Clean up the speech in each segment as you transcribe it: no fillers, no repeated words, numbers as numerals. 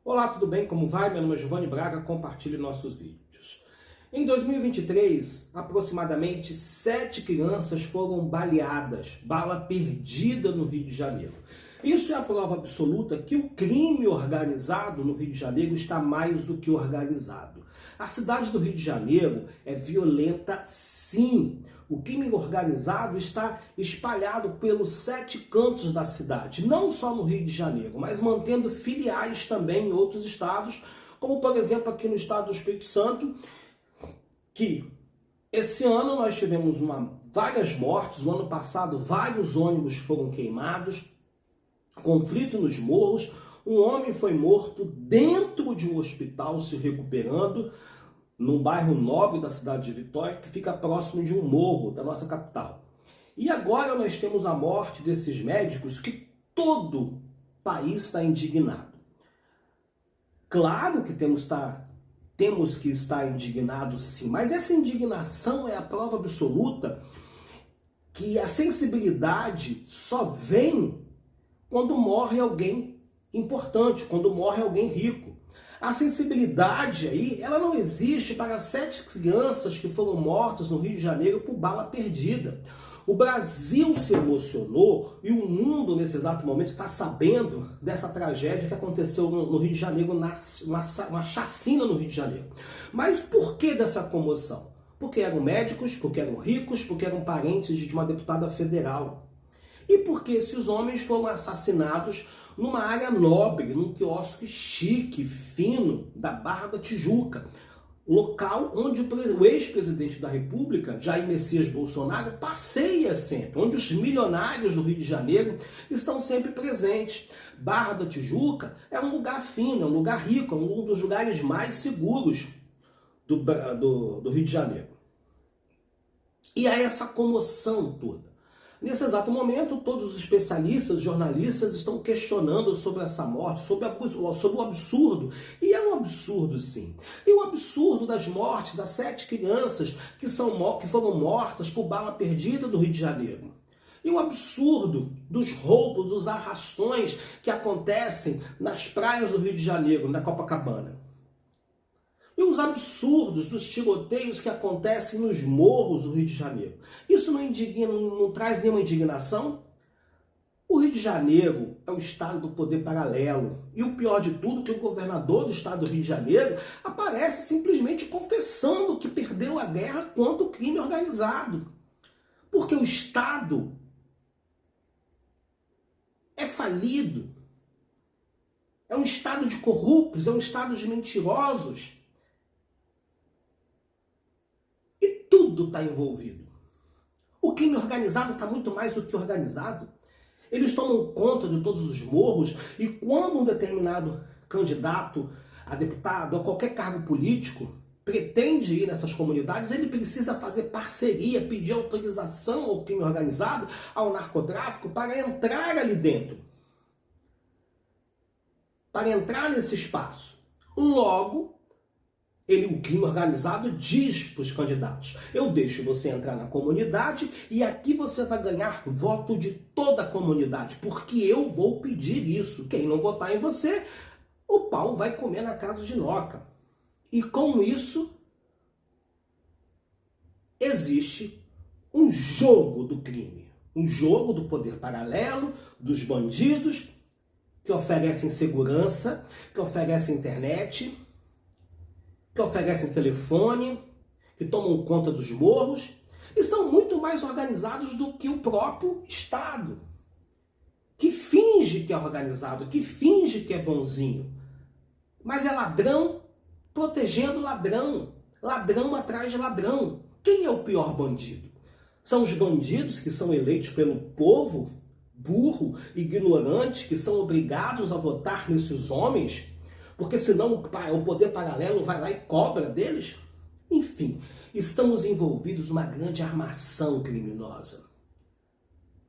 Olá, tudo bem? Como vai? Meu nome é Giovanni Braga, compartilhe nossos vídeos. Em 2023, aproximadamente 7 crianças foram baleadas, bala perdida no Rio de Janeiro. Isso é a prova absoluta que o crime organizado no Rio de Janeiro está mais do que organizado. A cidade do Rio de Janeiro é violenta, sim. O crime organizado está espalhado pelos 7 cantos da cidade, não só no Rio de Janeiro, mas mantendo filiais também em outros estados, como por exemplo aqui no estado do Espírito Santo, que esse ano nós tivemos várias mortes, no ano passado vários ônibus foram queimados, conflito nos morros, um homem foi morto dentro de um hospital se recuperando, num bairro nobre da cidade de Vitória, que fica próximo de um morro da nossa capital. E agora nós temos a morte desses médicos que todo o país está indignado. Claro que temos que estar indignados sim, mas essa indignação é a prova absoluta que a sensibilidade só vem quando morre alguém importante, quando morre alguém rico. A sensibilidade aí, ela não existe para 7 crianças que foram mortas no Rio de Janeiro por bala perdida. O Brasil se emocionou e o mundo, nesse exato momento, está sabendo dessa tragédia que aconteceu no Rio de Janeiro, uma chacina no Rio de Janeiro. Mas por que dessa comoção? Porque eram médicos, porque eram ricos, porque eram parentes de uma deputada federal. E porque esses homens foram assassinados numa área nobre, num quiosque chique, fino, da Barra da Tijuca. Local onde o ex-presidente da República, Jair Messias Bolsonaro, passeia sempre, onde os milionários do Rio de Janeiro estão sempre presentes. Barra da Tijuca é um lugar fino, é um lugar rico, é um dos lugares mais seguros do Rio de Janeiro. E há essa comoção toda. Nesse exato momento, todos os especialistas, jornalistas estão questionando sobre essa morte, sobre o absurdo. E é um absurdo, sim. E o absurdo das mortes das 7 crianças que foram mortas por bala perdida do Rio de Janeiro. E o absurdo dos roubos, dos arrastões que acontecem nas praias do Rio de Janeiro, na Copacabana. E os absurdos dos tiroteios que acontecem nos morros do Rio de Janeiro. Isso não traz nenhuma indignação? O Rio de Janeiro é o estado do poder paralelo. E o pior de tudo é que o governador do estado do Rio de Janeiro aparece simplesmente confessando que perdeu a guerra contra o crime organizado. Porque o estado é falido. É um estado de corruptos, é um estado de mentirosos. Tudo está envolvido. O crime organizado está muito mais do que organizado. Eles tomam conta de todos os morros e quando um determinado candidato a deputado ou qualquer cargo político pretende ir nessas comunidades, ele precisa fazer parceria, pedir autorização ao crime organizado, ao narcotráfico, para entrar ali dentro. Para entrar nesse espaço. Logo, o crime organizado diz para os candidatos: eu deixo você entrar na comunidade e aqui você vai ganhar voto de toda a comunidade, porque eu vou pedir isso. Quem não votar em você, o pau vai comer na casa de Noca. E com isso, existe um jogo do crime, um jogo do poder paralelo, dos bandidos, que oferecem segurança, que oferecem internet, que oferecem telefone, que tomam conta dos morros, e são muito mais organizados do que o próprio Estado, que finge que é organizado, que finge que é bonzinho, mas é ladrão protegendo ladrão, ladrão atrás de ladrão. Quem é o pior bandido? São os bandidos que são eleitos pelo povo, burro, ignorante, que são obrigados a votar nesses homens, porque senão o poder paralelo vai lá e cobra deles? Enfim, estamos envolvidos numa grande armação criminosa.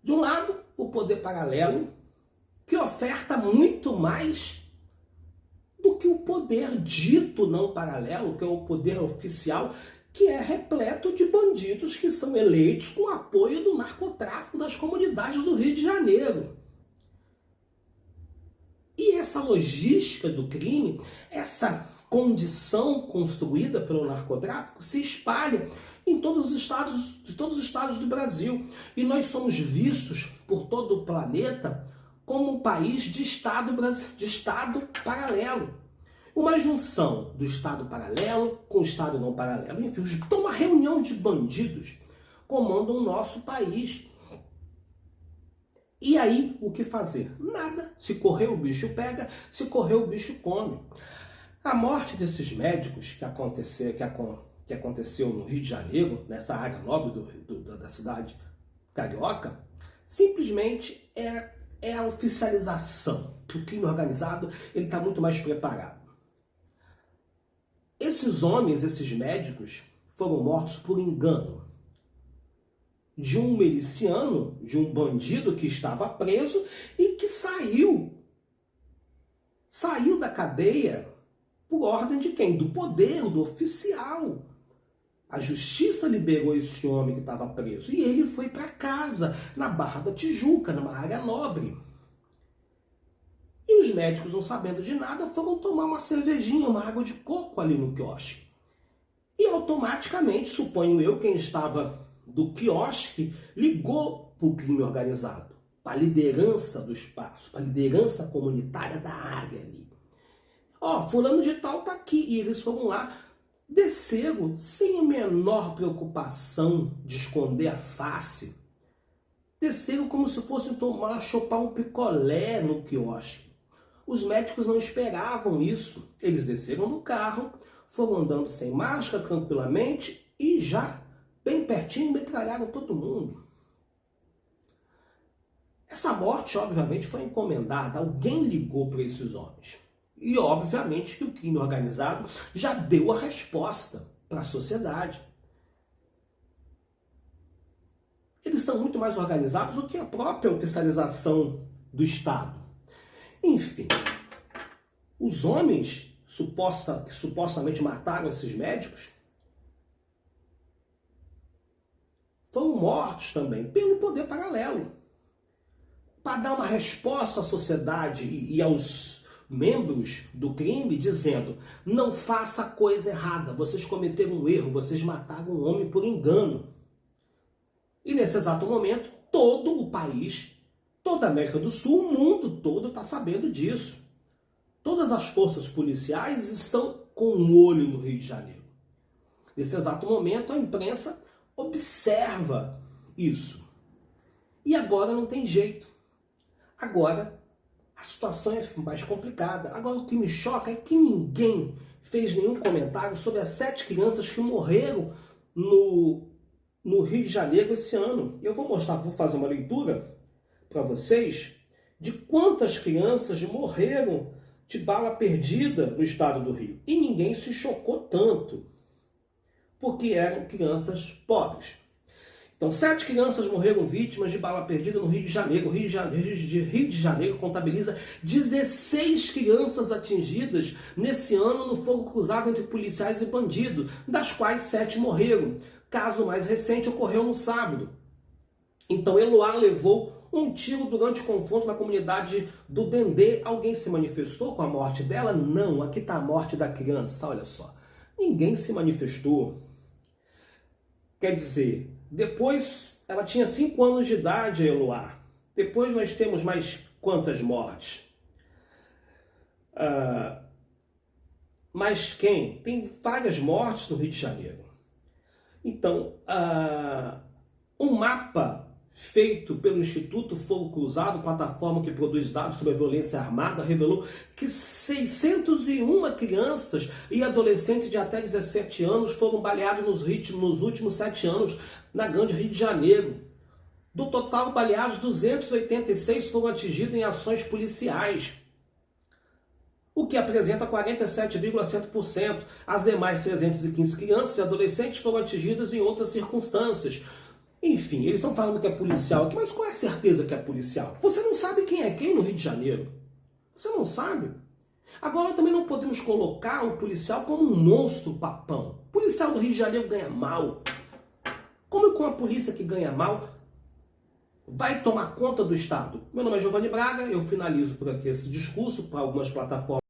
De um lado, o poder paralelo, que oferta muito mais do que o poder dito não paralelo, que é o poder oficial, que é repleto de bandidos que são eleitos com apoio do narcotráfico das comunidades do Rio de Janeiro. E essa logística do crime, essa condição construída pelo narcotráfico se espalha em todos os estados do Brasil. E nós somos vistos por todo o planeta como um país de estado paralelo. Uma junção do estado paralelo com o estado não paralelo. Enfim, então uma reunião de bandidos comandam o nosso país. E aí, o que fazer? Nada. Se correr, o bicho pega. Se correr, o bicho come. A morte desses médicos que aconteceu no Rio de Janeiro, nessa área nobre da cidade carioca, simplesmente é a oficialização. O crime organizado está muito mais preparado. Esses homens, esses médicos, foram mortos por engano de um miliciano, de um bandido que estava preso e que saiu da cadeia por ordem de quem? Do poder, do oficial. A justiça liberou esse homem que estava preso e ele foi para casa, na Barra da Tijuca, numa área nobre. E os médicos, não sabendo de nada, foram tomar uma cervejinha, uma água de coco ali no quiosque. E automaticamente, suponho eu, quem estava do quiosque ligou para o crime organizado, para a liderança do espaço, para a liderança comunitária da área ali. Ó, fulano de tal tá aqui. E eles foram lá, desceram sem a menor preocupação de esconder a face. Desceram como se fossem chopar um picolé no quiosque. Os médicos não esperavam isso. Eles desceram do carro, foram andando sem máscara, tranquilamente, e já, bem pertinho, metralharam todo mundo. Essa morte, obviamente, foi encomendada. Alguém ligou para esses homens. E, obviamente, que o crime organizado já deu a resposta para a sociedade. Eles estão muito mais organizados do que a própria oficialização do Estado. Enfim, os homens que supostamente mataram esses médicos foram mortos também pelo poder paralelo. Para dar uma resposta à sociedade e aos membros do crime, dizendo: não faça a coisa errada, vocês cometeram um erro, vocês mataram um homem por engano. E nesse exato momento, todo o país, toda a América do Sul, o mundo todo está sabendo disso. Todas as forças policiais estão com um olho no Rio de Janeiro. Nesse exato momento, a imprensa observa isso. E agora não tem jeito. Agora a situação é mais complicada. Agora o que me choca é que ninguém fez nenhum comentário sobre as 7 crianças que morreram no Rio de Janeiro esse ano. Eu vou fazer uma leitura para vocês de quantas crianças morreram de bala perdida no estado do Rio. E ninguém se chocou tanto, porque eram crianças pobres. Então, 7 crianças morreram vítimas de bala perdida no Rio de Janeiro. O Rio de Janeiro contabiliza 16 crianças atingidas nesse ano no fogo cruzado entre policiais e bandidos, das quais 7 morreram. Caso mais recente ocorreu no sábado. Então, Eloá levou um tiro durante o confronto na comunidade do Dendê. Alguém se manifestou com a morte dela? Não, aqui está a morte da criança, olha só. Ninguém se manifestou. Quer dizer, depois ela tinha 5 anos de idade, a Eloá. Depois nós temos mais quantas mortes? Mas quem? Tem várias mortes no Rio de Janeiro. Então, um mapa feito pelo Instituto Fogo Cruzado, plataforma que produz dados sobre a violência armada, revelou que 601 crianças e adolescentes de até 17 anos foram baleados nos últimos 7 anos na grande Rio de Janeiro. Do total baleados, 286 foram atingidos em ações policiais, o que apresenta 47,7%. As demais 315 crianças e adolescentes foram atingidas em outras circunstâncias. Enfim, eles estão falando que é policial aqui, mas qual é a certeza que é policial? Você não sabe quem é quem no Rio de Janeiro. Você não sabe. Agora também não podemos colocar o policial como um monstro papão. O policial do Rio de Janeiro ganha mal. Como com a polícia que ganha mal, vai tomar conta do Estado? Meu nome é Giovanni Braga, eu finalizo por aqui esse discurso para algumas plataformas